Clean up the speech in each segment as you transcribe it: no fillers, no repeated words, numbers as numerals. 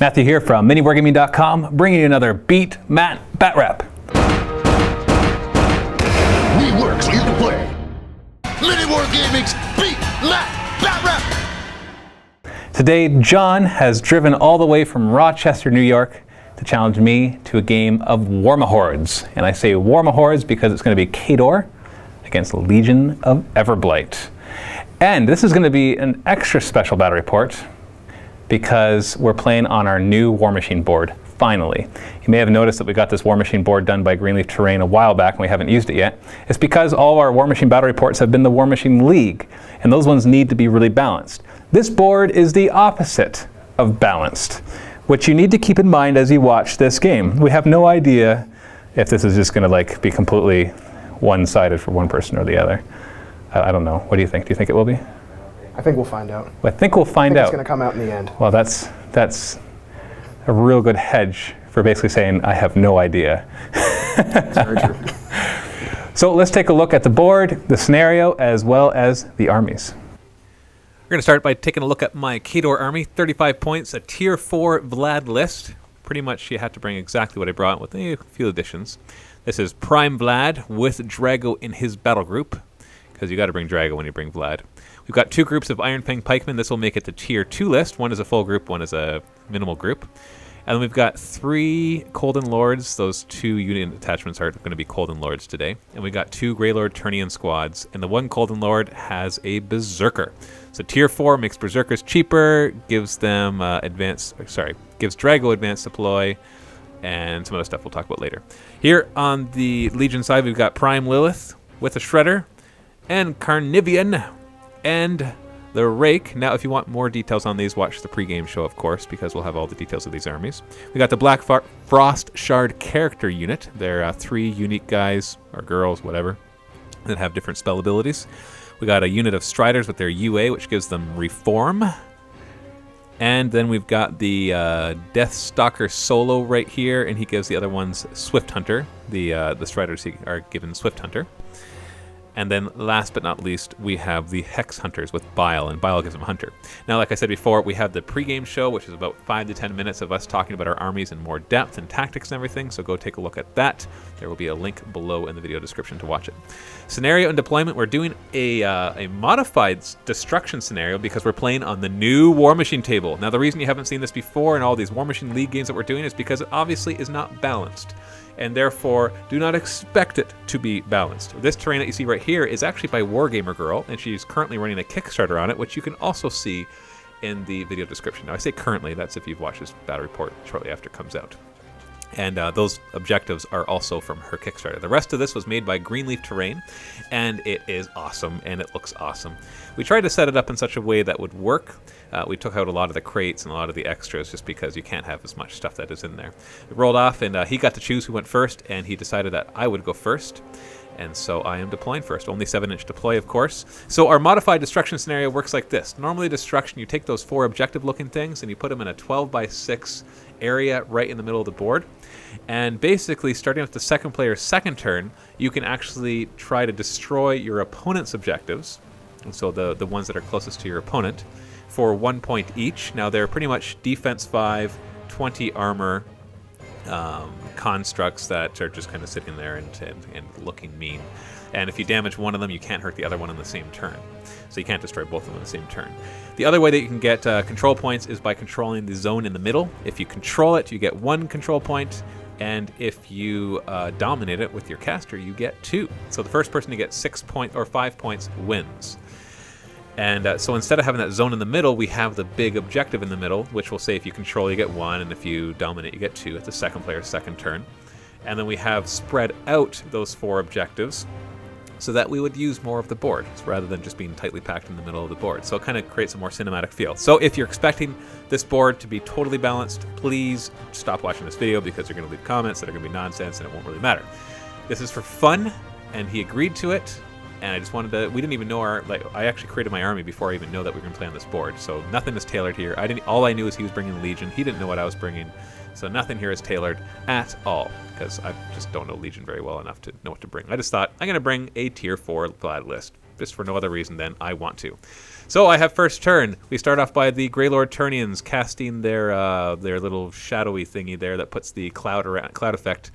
Matthew here from MiniWarGaming.com, bringing you another Beat Matt Batrep. We work's here to play. MiniWarGaming's Beat Matt Batrep. Today, John has driven all the way from Rochester, New York to challenge me to a game of Warmahordes. And I say Warmahordes because it's going to be Khador against Legion of EVERBLIGHT. And this is going to be an extra special battle report because we're playing on our new Warmachine board, finally. You may have noticed that we got this Warmachine board done by GreenLeafTerrain a while back and we haven't used it yet. It's because all our Warmachine battle reports have been the Warmachine League, and those ones need to be really balanced. This board is the opposite of balanced, which you need to keep in mind as you watch this game. We have no idea if this is just going to be completely one-sided for one person or the other. I don't know. What do you think? Do you think it will be? I think we'll find out. I think we'll find out. It's going to come out in the end. Well, that's a real good hedge for basically saying I have no idea. That's very true. So let's take a look at the board, the scenario, as well as the armies. We're going to start by taking a look at my Khador army. 35 points, a tier 4 Vlad list. Pretty much you had to bring exactly what I brought with a few additions. This is Prime Vlad with Drago in his battle group, because you got to bring Drago when you bring Vlad. We've got two groups of Iron Fang Pikemen. This will make it the tier 2 list. One is a full group, one is a minimal group. And then we've got 3 Colden Lords. Those 2 unit attachments are going to be Colden Lords today. And we've got 2 Grey Lord Turnian squads. And the one Colden Lord has a Berserker. So tier 4 makes Berserkers cheaper, gives them gives Drago advanced deploy, and some other stuff we'll talk about later. Here on the Legion side, we've got Prime Lilith with a Shredder, and Carnivian, and the Rake. Now, if you want more details on these, watch the pregame show, of course, because we'll have all the details of these armies. We got the Black Frost Shard character unit. They're 3 unique guys, or girls, whatever, that have different spell abilities. We got a unit of Striders with their UA, which gives them Reform. And then we've got the Deathstalker Solo right here, and he gives the other ones Swift Hunter. The Striders are given Swift Hunter. And then last but not least, we have the Hex Hunters with Bile, and Bile gives them Hunter. Now, like I said before, we have the pregame show, which is about 5 to 10 minutes of us talking about our armies in more depth and tactics and everything, so go take a look at that. There will be a link below in the video description to watch it. Scenario and deployment, we're doing a modified destruction scenario because we're playing on the new Warmachine table. Now, the reason you haven't seen this before in all these Warmachine League games that we're doing is because it obviously is not balanced, and therefore do not expect it to be balanced. This terrain that you see right here is actually by WarGamerGirl, and she's currently running a Kickstarter on it, which you can also see in the video description. Now, I say currently, that's if you've watched this battle report shortly after it comes out. And those objectives are also from her Kickstarter. The rest of this was made by GreenLeafTerrain, and it is awesome, and it looks awesome. We tried to set it up in such a way that would work. We took out a lot of the crates and a lot of the extras just because you can't have as much stuff that is in there. It rolled off, and he got to choose who went first, and he decided that I would go first. And so I am deploying first. Only 7-inch deploy, of course. So our modified destruction scenario works like this. Normally destruction, you take those 4 objective-looking things and you put them in a 12x6 area right in the middle of the board. And basically, starting with the second player's second turn, you can actually try to destroy your opponent's objectives, and so the ones that are closest to your opponent, for 1 point each. Now, they're pretty much defense 5, 20 armor, constructs that are just kind of sitting there and looking mean. And if you damage one of them, you can't hurt the other one in the same turn. So you can't destroy both of them in the same turn. The other way that you can get control points is by controlling the zone in the middle. If you control it, you get 1 control point. And if you dominate it with your caster, you get 2. So the first person to get 5 points wins. And so instead of having that zone in the middle, we have the big objective in the middle, which will say if you control, you get 1, and if you dominate, you get 2 at the second player's second turn. And then we have spread out those 4 objectives so that we would use more of the board rather than just being tightly packed in the middle of the board. So it kind of creates a more cinematic feel. So if you're expecting this board to be totally balanced, please stop watching this video because you're going to leave comments that are going to be nonsense and it won't really matter. This is for fun, and he agreed to it. And I just wanted to, we didn't even know I actually created my army before I even know that we were going to play on this board. So nothing is tailored here. All I knew is he was bringing Legion. He didn't know what I was bringing. So nothing here is tailored at all, because I just don't know Legion very well enough to know what to bring. I just thought, I'm going to bring a tier 4 Vlad list, just for no other reason than I want to. So I have first turn. We start off by the Greylord Turnians casting their little shadowy thingy there that puts the cloud effect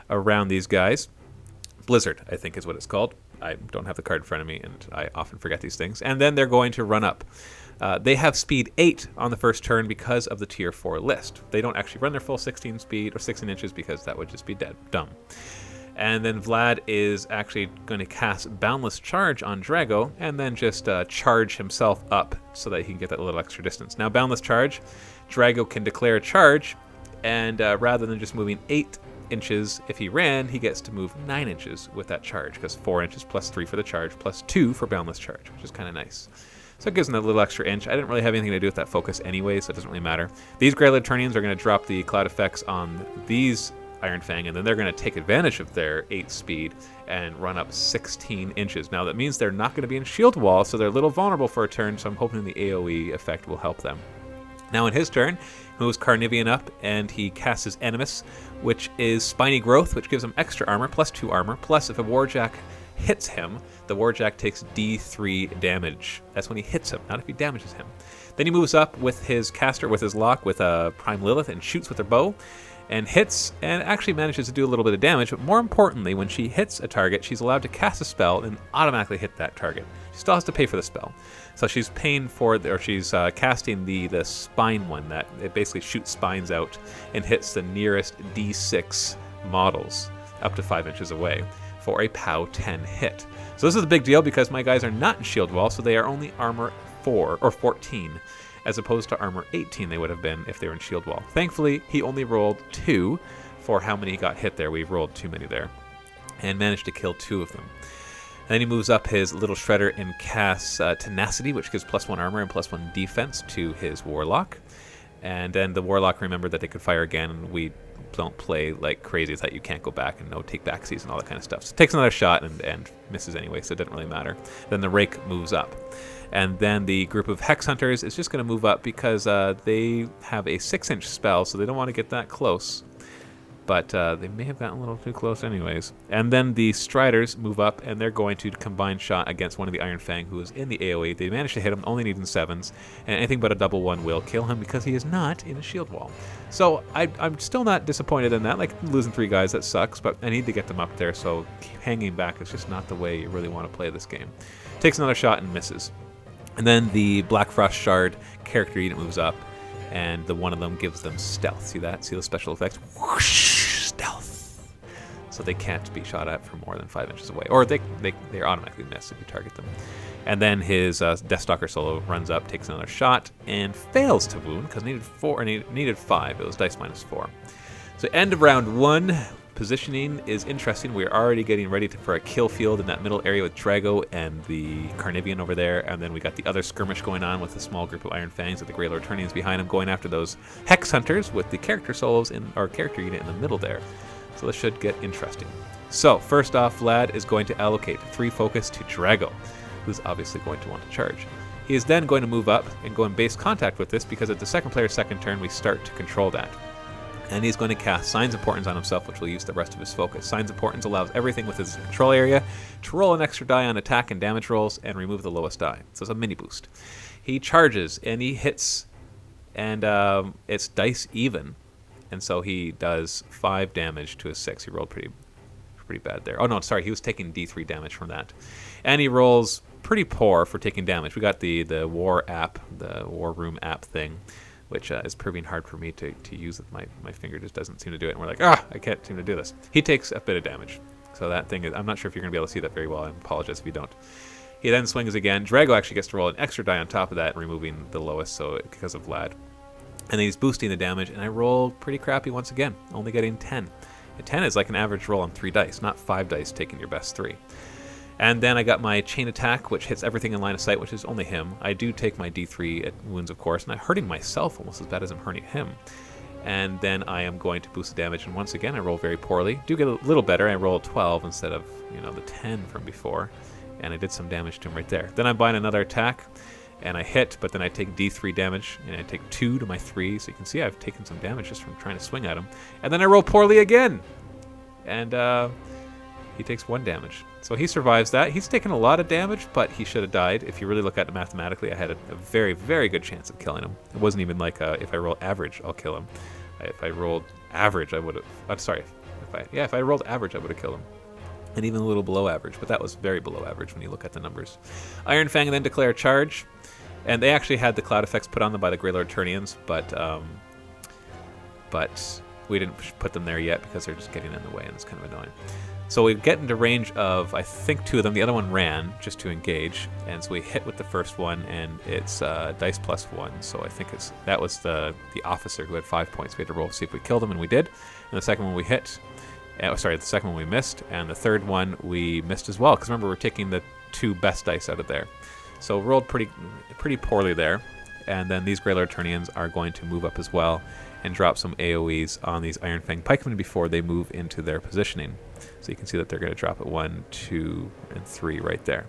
around these guys. Blizzard, I think is what it's called. I don't have the card in front of me, and I often forget these things. And then they're going to run up. They have speed 8 on the first turn because of the tier 4 list. They don't actually run their full 16 speed or 16 inches because that would just be dumb. And then Vlad is actually going to cast Boundless Charge on Drago and then just charge himself up so that he can get that little extra distance. Now, Boundless Charge, Drago can declare a charge, and rather than just moving 8 inches if he ran, he gets to move 9 inches with that charge, because 4 inches plus 3 for the charge plus 2 for Boundless Charge, which is kind of nice. So it gives him a little extra inch. I didn't really have anything to do with that focus anyway, so it doesn't really matter. These Greylord Turnians are going to drop the cloud effects on these Iron Fang, and then they're going to take advantage of their 8 speed and run up 16 inches. Now that means they're not going to be in shield wall, so they're a little vulnerable for a turn, so I'm hoping the AoE effect will help them. Now in his turn, he moves Carnivean up, and he casts his Animus, which is Spiny Growth, which gives him extra armor, plus 2 armor, plus if a Warjack hits him, the Warjack takes D3 damage. That's when he hits him, not if he damages him. Then he moves up with his caster, with his lock, with a Prime Lilith, and shoots with her bow, and hits, and actually manages to do a little bit of damage, but more importantly, when she hits a target, she's allowed to cast a spell and automatically hit that target. She still has to pay for the spell. So she's paying for, or she's casting the spine one, that it basically shoots spines out and hits the nearest D6 models up to 5 inches away for a POW 10 hit. So this is a big deal because my guys are not in shield wall, so they are only armor 4 or 14. As opposed to armor 18 they would have been if they were in shield wall. Thankfully, he only rolled 2 for how many he got hit there. We rolled too many there. And managed to kill 2 of them. Then he moves up his little shredder and casts Tenacity, which gives +1 armor and +1 defense to his Warlock. And then the Warlock remembered that they could fire again, and we don't play like crazy that you can't go back and no take backsies and all that kind of stuff. So it takes another shot and misses anyway, so it doesn't really matter. Then the Rake moves up. And then the group of Hex Hunters is just going to move up because they have a 6-inch spell, so they don't want to get that close. But they may have gotten a little too close anyways. And then the Striders move up, and they're going to combine shot against one of the Iron Fang who is in the AoE. They managed to hit him, only needing 7s, and anything but a double 1 will kill him because he is not in a shield wall. So I'm still not disappointed in that. Like, losing 3 guys, that sucks, but I need to get them up there, so hanging back is just not the way you really want to play this game. Takes another shot and misses. And then the Black Frost Shard character unit moves up, and the one of them gives them stealth. See that? See the special effects? Whoosh, stealth. So they can't be shot at from more than 5 inches away, or they're automatically missed if you target them. And then his Deathstalker solo runs up, takes another shot, and fails to wound because needed 5. It was dice -4. So end of round 1. Positioning is interesting. We're already getting ready for a kill field in that middle area with Drago and the Carnivean over there, and then we got the other skirmish going on with a small group of Iron Fangs with the Greylord Turnians behind him, going after those Hex Hunters with the character solos in our character unit in the middle there. So this should get interesting. So first off, Vlad is going to allocate 3 focus to Drago, who's obviously going to want to charge. He is then going to move up and go in base contact with this because at the second player's second turn we start to control that. And he's going to cast Signs of Importance on himself, which will use the rest of his focus. Signs of Importance allows everything with his control area to roll an extra die on attack and damage rolls and remove the lowest die. So it's a mini boost. He charges and he hits, and it's dice even. And so he does 5 damage to a 6. He rolled pretty bad there. Oh no, sorry, he was taking D3 damage from that. And he rolls pretty poor for taking damage. We got the War app, the War Room app thing, which is proving hard for me to use. My finger just doesn't seem to do it, and we're like, I can't seem to do this. He takes a bit of damage. So that thing is, I'm not sure if you're going to be able to see that very well. I apologize if you don't. He then swings again. Drago actually gets to roll an extra die on top of that, removing the lowest, so because of Vlad. And then he's boosting the damage, and I roll pretty crappy once again, only getting 10. A 10 is like an average roll on 3 dice, not 5 dice taking your best 3. And then I got my chain attack, which hits everything in line of sight, which is only him. I do take my D3 wounds, of course, and I'm hurting myself almost as bad as I'm hurting him. And then I am going to boost the damage, and once again I roll very poorly. Do get a little better. I roll a 12 instead of the 10 from before, and I did some damage to him right there. Then I'm buying another attack, and I hit, but then I take D3 damage, and I take 2 to my 3, so you can see I've taken some damage just from trying to swing at him. And then I roll poorly again, and He takes 1 damage. So he survives that. He's taken a lot of damage, but he should have died. If you really look at it mathematically, I had a very, very good chance of killing him. It wasn't even like if I roll average, I'll kill him. If I rolled average, I would have... I'm sorry. If I rolled average, I would have killed him. And even a little below average, but that was very below average when you look at the numbers. Iron Fang then declare charge, and they actually had the cloud effects put on them by the Greylord Turnians, but we didn't put them there yet because they're just getting in the way, and it's kind of annoying. So we get into range of, I think, 2 of them. The other one ran just to engage, and so we hit with the first one, and it's dice +1. So I think that was the officer who had 5 points. We had to roll to see if we killed him, and we did. And the second one we hit. The second one we missed, and the third one we missed as well. Because remember, we're taking the 2 best dice out of there. So rolled pretty poorly there. And then these Greylord Turnians are going to move up as well and drop some AoEs on these Iron Fang pikemen before they move into their positioning. So you can see that they're going to drop at 1, 2, and 3 right there.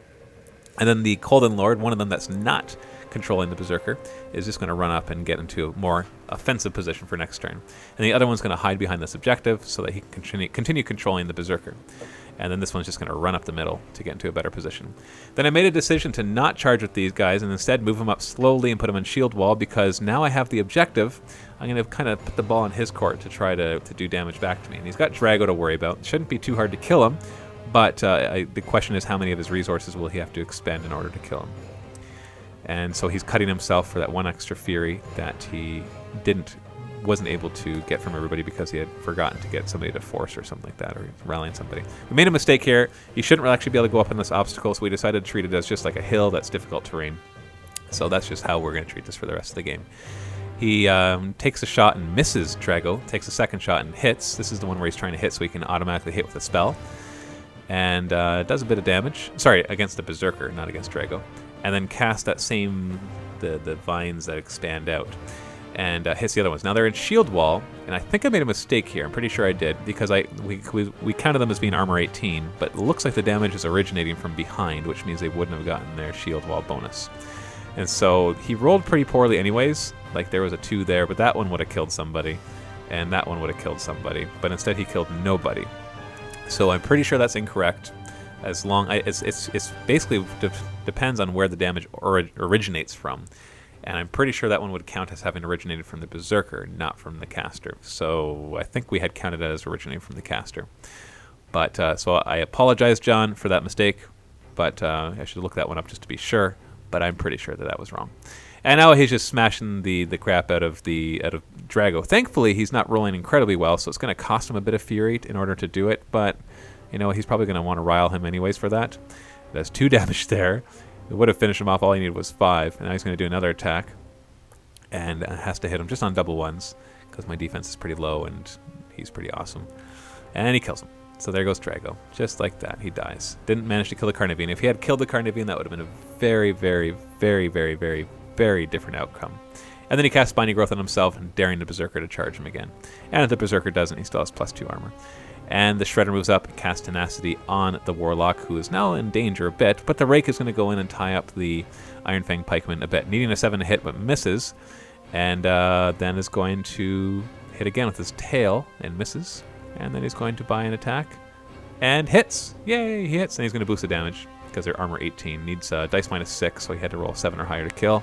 And then the Golden Lord, one of them that's not controlling the Berserker, is just going to run up and get into a more offensive position for next turn. And the other one's going to hide behind this objective so that he can continue controlling the Berserker. And then this one's just going to run up the middle to get into a better position. Then I made a decision to not charge with these guys and instead move them up slowly and put them on shield wall, because now I have the objective. I'm going to kind of put the ball in his court to try to do damage back to me. And he's got Drago to worry about. It shouldn't be too hard to kill him, but the question is how many of his resources will he have to expend in order to kill him. And so he's cutting himself for that 1 extra fury that he wasn't able to get from everybody because he had forgotten to get somebody to force or something like that, or rallying somebody. We made a mistake here. He shouldn't actually be able to go up on this obstacle, so we decided to treat it as just like a hill that's difficult terrain. So that's just how we're going to treat this for the rest of the game. He takes a shot and misses Drago, takes a second shot and hits. This is the one where he's trying to hit so he can automatically hit with a spell. And does a bit of damage. Sorry, against the Berserker, not against Drago. And then casts that same, the vines that expand out, and hits the other ones. Now they're in shield wall, and I think I made a mistake here. I'm pretty sure I did, because we counted them as being armor 18, but it looks like the damage is originating from behind, which means they wouldn't have gotten their shield wall bonus. And so he rolled pretty poorly anyways. Like there was a 2 there, but that one would have killed somebody, and that one would have killed somebody, but instead he killed nobody. So I'm pretty sure that's incorrect. As long it's basically depends on where the damage originates from, and I'm pretty sure that one would count as having originated from the Berserker, not from the caster. So I think we had counted it as originating from the caster. But so I apologize, John, for that mistake. But I should look that one up just to be sure. But I'm pretty sure that was wrong. And now he's just smashing the crap out of Drago. Thankfully, he's not rolling incredibly well, so it's going to cost him a bit of fury in order to do it. But you know, he's probably going to want to rile him anyways for that. That's 2 damage there. It would have finished him off. All he needed was 5. And now he's going to do another attack. And has to hit him just on double ones, because my defense is pretty low and he's pretty awesome. And he kills him. So there goes Drago. Just like that, he dies. Didn't manage to kill the Carnivine. If he had killed the Carnivine, that would have been a very, very, very, very, very, very different outcome. And then he casts Spiny Growth on himself, and daring the Berserker to charge him again. And if the Berserker doesn't, he still has +2 armor. And the Shredder moves up and casts Tenacity on the Warlock, who is now in danger a bit, but the Rake is going to go in and tie up the Iron Fang pikeman a bit, needing a 7 to hit, but misses, and then is going to hit again with his tail, and misses, and then he's going to buy an attack, and hits! Yay, he hits, and he's going to boost the damage, because they're armor 18, needs dice -6, so he had to roll 7 or higher to kill,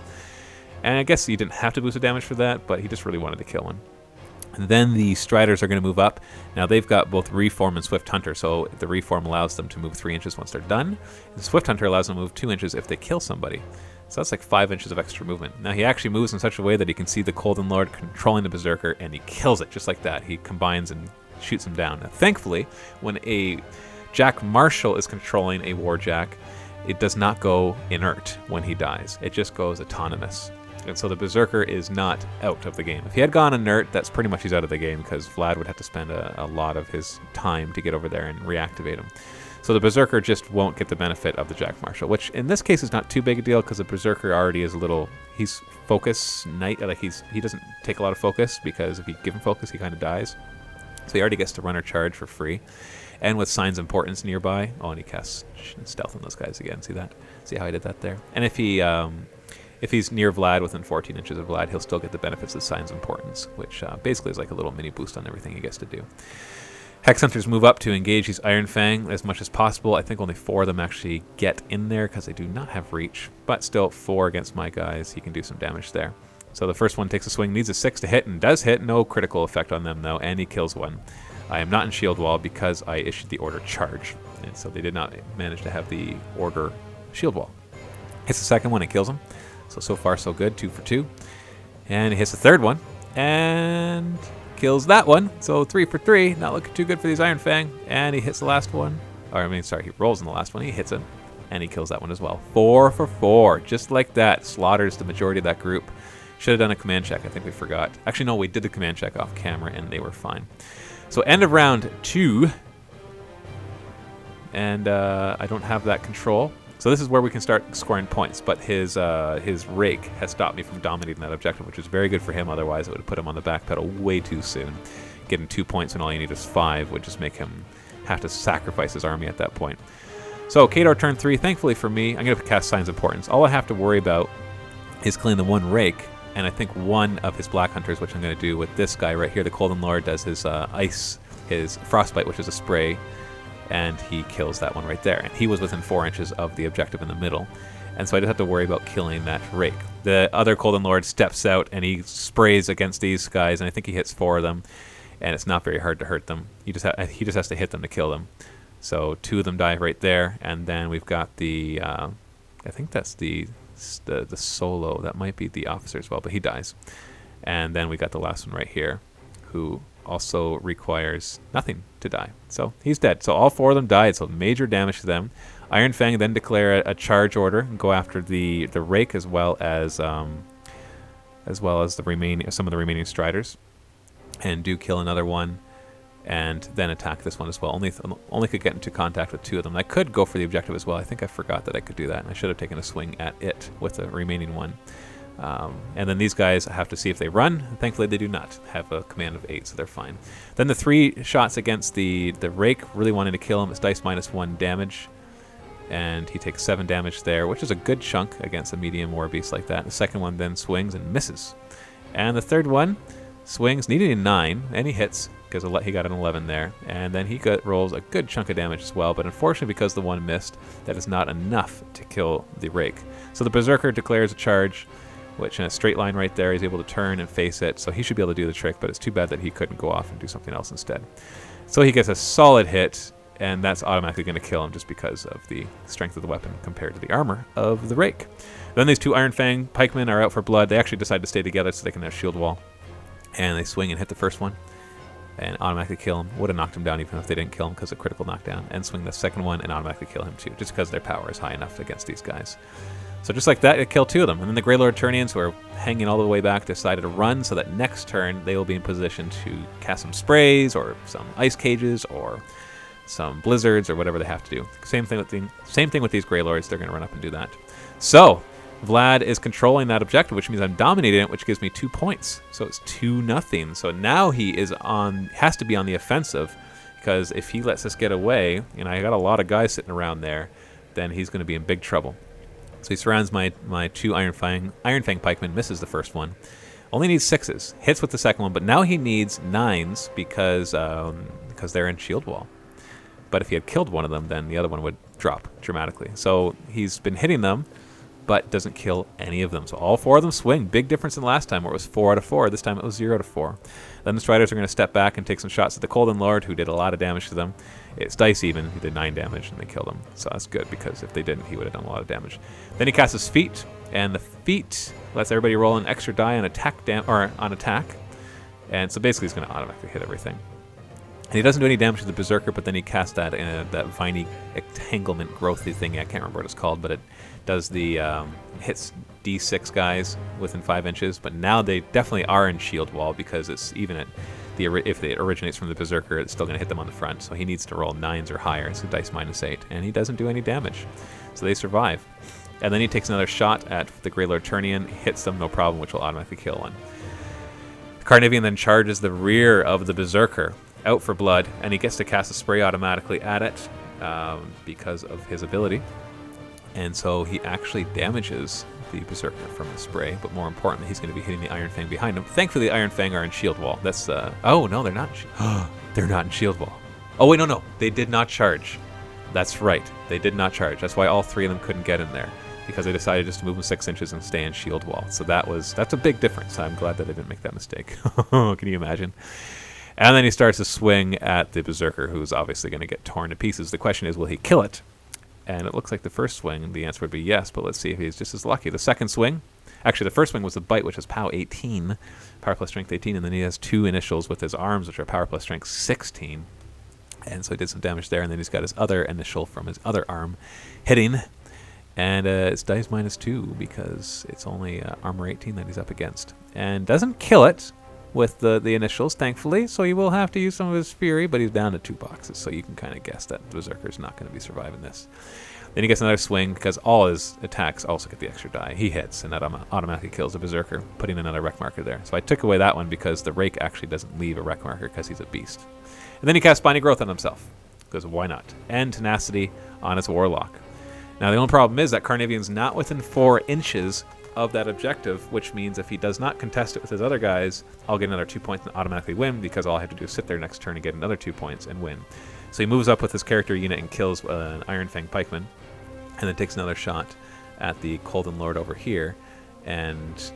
and I guess he didn't have to boost the damage for that, but he just really wanted to kill him. And then the Striders are going to move up. Now they've got both Reform and Swift Hunter, so the Reform allows them to move 3 inches once they're done. And the Swift Hunter allows them to move 2 inches if they kill somebody. So that's like 5 inches of extra movement. Now he actually moves in such a way that he can see the Golden Lord controlling the Berserker, and he kills it just like that. He combines and shoots him down. Now thankfully, when a Jack Marshall is controlling a Warjack, it does not go inert when he dies. It just goes autonomous. And so the Berserker is not out of the game. If he had gone inert, that's pretty much he's out of the game, because Vlad would have to spend a lot of his time to get over there and reactivate him. So the Berserker just won't get the benefit of the Jack Marshall, which in this case is not too big a deal, because the Berserker already is a little... He's focus knight, like he doesn't take a lot of focus, because if you give him focus, he kind of dies. So he already gets to run or charge for free. And with Signs of Importance nearby... Oh, and he casts Stealth on those guys again. See that? See how I did that there? And if he's near Vlad, within 14 inches of Vlad, he'll still get the benefits of Signs of Importance, which basically is like a little mini boost on everything he gets to do. Hex Hunters move up to engage these Iron Fang as much as possible. I think only 4 of them actually get in there because they do not have reach. But still, 4 against my guys. He can do some damage there. So the first one takes a swing, needs a 6 to hit, and does hit. No critical effect on them, though, and he kills one. I am not in shield wall because I issued the order charge. And so they did not manage to have the order shield wall. Hits the second one and kills him. So far, so good. 2 for 2. And he hits the third one and kills that one. So 3 for 3. Not looking too good for these Iron Fang. And he hits the last one. Or, I mean, sorry, he rolls in the last one. He hits it. And he kills that one as well. 4 for 4. Just like that. Slaughters the majority of that group. Should have done a command check. I think we forgot. Actually, no, we did the command check off camera, and they were fine. So end of round 2. And I don't have that control. So this is where we can start scoring points. But his rake has stopped me from dominating that objective, which is very good for him. Otherwise, it would have put him on the back pedal way too soon. Getting 2 points when all you need is 5 would just make him have to sacrifice his army at that point. So Khador turn 3. Thankfully for me, I'm going to cast Signs of Importance. All I have to worry about is killing the one rake. And I think one of his Black Hunters, which I'm going to do with this guy right here, the Golden Lord, does his ice, his Frostbite, which is a spray, and he kills that one right there. And he was within 4 inches of the objective in the middle. And so I just have to worry about killing that rake. The other Golden Lord steps out, and he sprays against these guys, and I think he hits 4 of them, and it's not very hard to hurt them. He just has to hit them to kill them. So 2 of them die right there, and then we've got the, I think that's the solo. That might be the officer as well, but he dies. And then we got the last one right here, who also requires nothing to die. So he's dead. So all 4 of them died, so major damage to them. Iron Fang then declare a charge order and go after the rake as well as the remaining some of the remaining striders, and do kill another one, and then attack this one as well. Only could get into contact with 2 of them. I could go for the objective as well. I think I forgot that I could do that, and I should have taken a swing at it with the remaining one. And then these guys have to see if they run. Thankfully, they do not have a command of 8, so they're fine. Then the 3 shots against the rake, really wanting to kill him. It's dice -1 damage, and he takes 7 damage there, which is a good chunk against a medium war beast like that. The second one then swings and misses. And the third one swings, needing a 9, and he hits, because he got an 11 there. And then he rolls a good chunk of damage as well, but unfortunately, because the one missed, that is not enough to kill the rake. So the Berserker declares a charge, which in a straight line right there, he's able to turn and face it, so he should be able to do the trick, but it's too bad that he couldn't go off and do something else instead. So he gets a solid hit, and that's automatically going to kill him just because of the strength of the weapon compared to the armor of the rake. Then these 2 Iron Fang pikemen are out for blood. They actually decide to stay together so they can have shield wall. And they swing and hit the first one and automatically kill him. Would have knocked him down even if they didn't kill him because of critical knockdown. And swing the second one and automatically kill him too, just because their power is high enough against these guys. So just like that, it killed 2 of them. And then the Grey Lord Turnians, who are hanging all the way back, decided to run so that next turn they will be in position to cast some sprays or some ice cages or some blizzards or whatever they have to do. Same thing with these Grey Lords. They're going to run up and do that. So Vlad is controlling that objective, which means I'm dominating it, which gives me 2 points. So it's 2-0. So now he has to be on the offensive, because if he lets us get away, and I got a lot of guys sitting around there, then he's going to be in big trouble. So he surrounds my 2 Iron Fang pikemen, misses the first one. Only needs 6s, hits with the second one, but now he needs 9s because they're in shield wall. But if he had killed one of them, then the other one would drop dramatically. So he's been hitting them, but doesn't kill any of them. So all 4 of them swing. Big difference than last time where it was 4 out of 4. This time it was 0 out of 4. Then the Striders are going to step back and take some shots at the Golden Lord, who did a lot of damage to them. It's dice even. He did 9 damage and they killed him. So that's good, because if they didn't, he would have done a lot of damage. Then he casts his feat, and the feat lets everybody roll an extra die on attack. And so basically he's going to automatically hit everything. And he doesn't do any damage to the Berserker, but then he casts that viney entanglement growthy thing. I can't remember what it's called, but it does the hits D6 guys within 5 inches. But now they definitely are in shield wall, because it's even at if it originates from the Berserker, it's still going to hit them on the front. So he needs to roll 9s or higher. It's a dice -8, and he doesn't do any damage. So they survive. And then he takes another shot at the Grey Lord Turnian, hits them, no problem, which will automatically kill one. Carnivian then charges the rear of the Berserker, out for blood, and he gets to cast a spray automatically at it because of his ability. And so he actually damages the Berserker from the spray, but more importantly, he's going to be hitting the Iron Fang behind him. Thankfully, the Iron Fang are in shield wall. That's oh no, they're not. They're not in shield wall. Oh, wait, no. They did not charge. That's right. They did not charge. That's why all three of them couldn't get in there, because they decided just to move them 6 inches and stay in shield wall. So that's a big difference. I'm glad that I didn't make that mistake. Can you imagine? And then he starts to swing at the Berserker, who's obviously going to get torn to pieces. The question is, will he kill it? And it looks like the first swing, the answer would be yes, but let's see if he's just as lucky. The second swing, actually the first swing was the bite, which is POW 18, power plus strength 18, and then he has 2 initials with his arms, which are power plus strength 16. And so he did some damage there, and then he's got his other initial from his other arm hitting. And it's dice -2 because it's only armor 18 that he's up against. And doesn't kill it with the initials, thankfully, so he will have to use some of his fury, but he's down to 2 boxes, so you can kind of guess that the Berserker's not going to be surviving this. Then he gets another swing, because all his attacks also get the extra die. He hits, and that automatically kills the Berserker, putting another wreck marker there. So I took away that one because the Rake actually doesn't leave a wreck marker because he's a beast. And then he casts Spiny Growth on himself, because why not? And Tenacity on his Warlock. Now the only problem is that Carnivean's not within 4 inches of that objective, which means if he does not contest it with his other guys, I'll get another 2 points and automatically win, because all I have to do is sit there next turn and get another 2 points and win. So he moves up with his character unit and kills an Iron Fang Pikeman, and then takes another shot at the Colden Lord over here and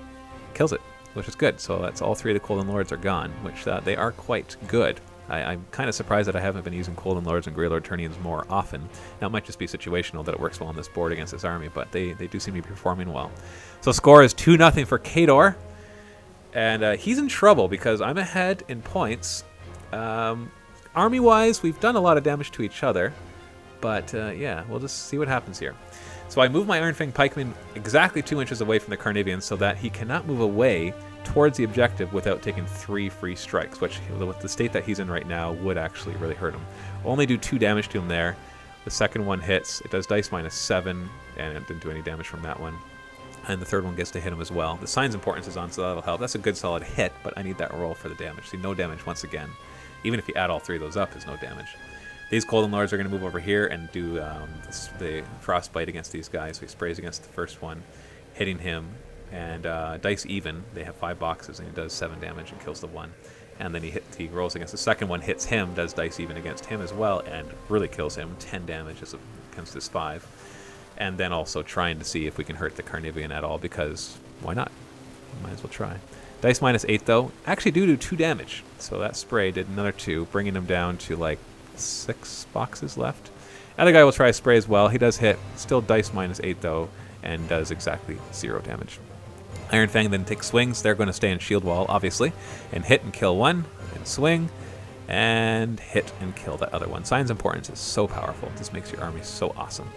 kills it, which is good. So that's all 3 of the Colden Lords are gone, which they are quite good. I'm kind of surprised that I haven't been using Colden Lords and Grey Lord Turnians more often. Now, it might just be situational that it works well on this board against this army, but they do seem to be performing well. So score is 2-0 for Khador, and he's in trouble because I'm ahead in points. Army-wise, we've done a lot of damage to each other, but yeah, we'll just see what happens here. So I move my Iron Fang Pikeman exactly 2 inches away from the Carnivean so that he cannot move away towards the objective without taking 3 free strikes, which with the state that he's in right now would actually really hurt him. Only do 2 damage to him there. The second one hits. It does dice -7, and it didn't do any damage from that one. And the third one gets to hit him as well. The Sign's Importance is on, so that'll help. That's a good solid hit, but I need that roll for the damage. See, no damage once again. Even if you add all 3 of those up, there's no damage. These Colden Lords are going to move over here and do the Frostbite against these guys. So he sprays against the first one, hitting him. And dice even, they have 5 boxes, and he does 7 damage and kills the one. And then he rolls against the second one, hits him, does dice even against him as well, and really kills him, 10 damage against his 5. And then also trying to see if we can hurt the Carnivean at all, because why not? Might as well try. Dice -8 though, actually do 2 damage. So that spray did another 2, bringing him down to like 6 boxes left. Other guy will try a spray as well. He does hit, still dice -8 though, and does exactly 0 damage. Iron Fang then takes swings. They're going to stay in shield wall, obviously, and hit and kill one, and swing, and hit and kill that other one. Sign's Importance is so powerful. This makes your army so awesome.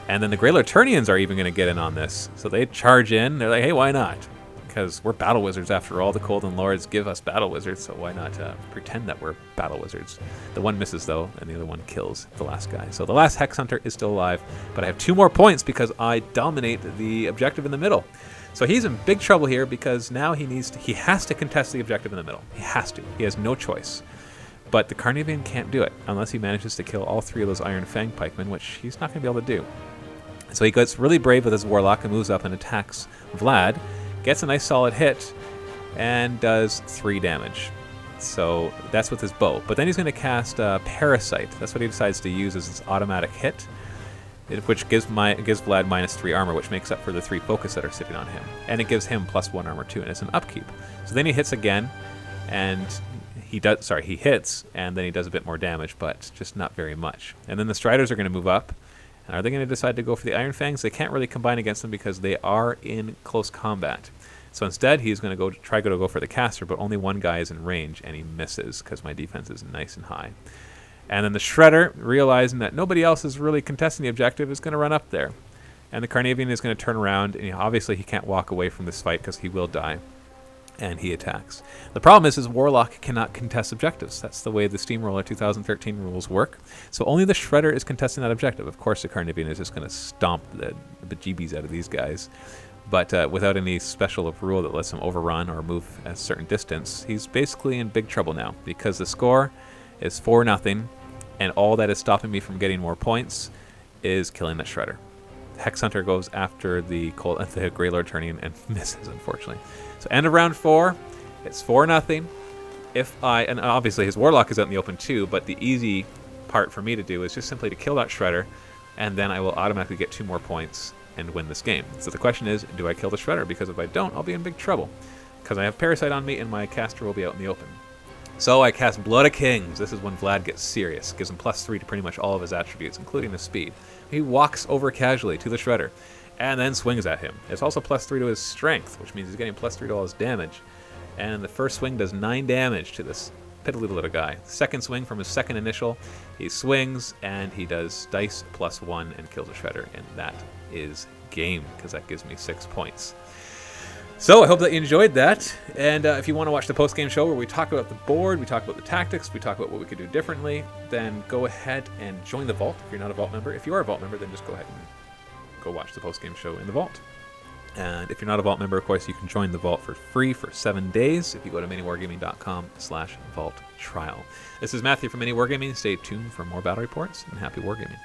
And then the Grey Lord Turnians are even going to get in on this. So they charge in. They're like, hey, why not? Because we're battle wizards after all. The Colden Lords give us battle wizards, so why not pretend that we're battle wizards? The one misses, though, and the other one kills the last guy. So the last Hex Hunter is still alive, but I have 2 more points because I dominate the objective in the middle. So he's in big trouble here because now he has to contest the objective in the middle. He has to. He has no choice. But the Carnivean can't do it unless he manages to kill all 3 of those Iron Fang Pikemen, which he's not going to be able to do. So he gets really brave with his Warlock and moves up and attacks Vlad, gets a nice solid hit, and does 3 damage. So that's with his bow. But then he's going to cast Parasite. That's what he decides to use as his automatic hit, which gives Vlad -3 armor, which makes up for the 3 focus that are sitting on him. And it gives him +1 armor too, and it's an upkeep. So then he hits again, and he hits, and then he does a bit more damage, but just not very much. And then the Striders are going to move up. And are they going to decide to go for the Iron Fangs? They can't really combine against them because they are in close combat. So instead, he's going to try to go for the Caster, but only one guy is in range, and he misses because my defense is nice and high. And then the Shredder, realizing that nobody else is really contesting the objective, is going to run up there. And the Carnivean is going to turn around, and obviously he can't walk away from this fight because he will die. And he attacks. The problem is his Warlock cannot contest objectives. That's the way the Steamroller 2013 rules work. So only the Shredder is contesting that objective. Of course, the Carnivean is just going to stomp the bejeebies out of these guys. But without any special rule that lets him overrun or move a certain distance, he's basically in big trouble now because the score is 4-0, and all that is stopping me from getting more points is killing that Shredder. Hex Hunter goes after the Grey Lord Turnian and misses, unfortunately. So end of round 4. It's 4-0. and obviously his Warlock is out in the open too, but the easy part for me to do is just simply to kill that Shredder, and then I will automatically get 2 more points and win this game. So the question is, do I kill the Shredder? Because if I don't, I'll be in big trouble. Because I have Parasite on me and my caster will be out in the open. So I cast Blood of Kings. This is when Vlad gets serious. Gives him +3 to pretty much all of his attributes, including his speed. He walks over casually to the Shredder and then swings at him. It's also +3 to his strength, which means he's getting +3 to all his damage. And the first swing does 9 damage to this piddly little guy. Second swing from his second initial, he swings and he does dice +1 and kills a Shredder, and that is game, because that gives me 6 points. So I hope that you enjoyed that, and if you want to watch the post-game show where we talk about the board, we talk about the tactics, we talk about what we could do differently, then go ahead and join the Vault if you're not a Vault member. If you are a Vault member, then just go ahead and go watch the post-game show in the Vault. And if you're not a Vault member, of course, you can join the Vault for free for 7 days if you go to miniwargaming.com/vault trial. This is Matthew from MiniWarGaming. Stay tuned for more battle reports, and happy wargaming.